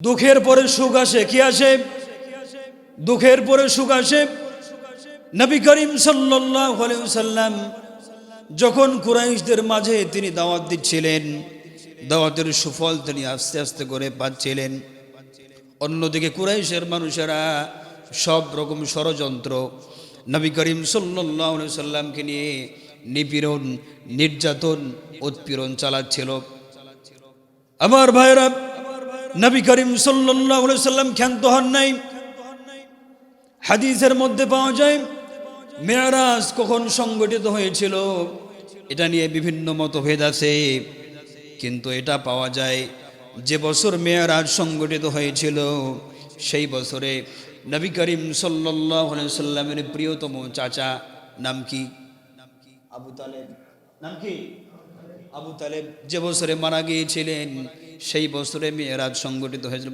দুঃখের পরে সুখ আসে, কি আসে? দুঃখের পরে সুখ আসে। নবী করিম সাল্লাল্লাহু আলাইহি ওয়াসাল্লাম যখন কুরাইশদের মাঝে তিনি দাওয়াত দিচ্ছিলেন, দাওয়াতের সুফল তিনি আস্তে আস্তে করে পাচ্ছিলেন। অন্যদিকে কুরাইশের মানুষেরা সব রকম ষড়যন্ত্র নবী করিম সাল্লাল্লাহু আলাইহি ওয়াসাল্লামকে নিয়ে নিপীড়ন, নির্যাতন, উৎপীড়ন চালাচ্ছিল। আমার ভাইরা, নবী করিম সাল্লাল্লাহু আলাইহি ওয়াসাল্লাম ক্ষান্ত হন নাই। হাদিসের মধ্যে পাওয়া যায় মেরাজ কখন সংগঠিত হয়েছিল এটা নিয়ে বিভিন্ন মতভেদ আছে, কিন্তু এটা পাওয়া যায় যে বছর মেরাজ সংগঠিত হয়েছিল সেই বছরে নবী করিম সাল্লাল্লাহু আলাইহি ওয়াসাল্লামের প্রিয়তম চাচা, নাম কি? আবু তালেব। নাম কি? আবু তালেব যে বছরে মারা গিয়েছিলেন সেই বছরে মেরাজ সংগঠিত হয়েছিল।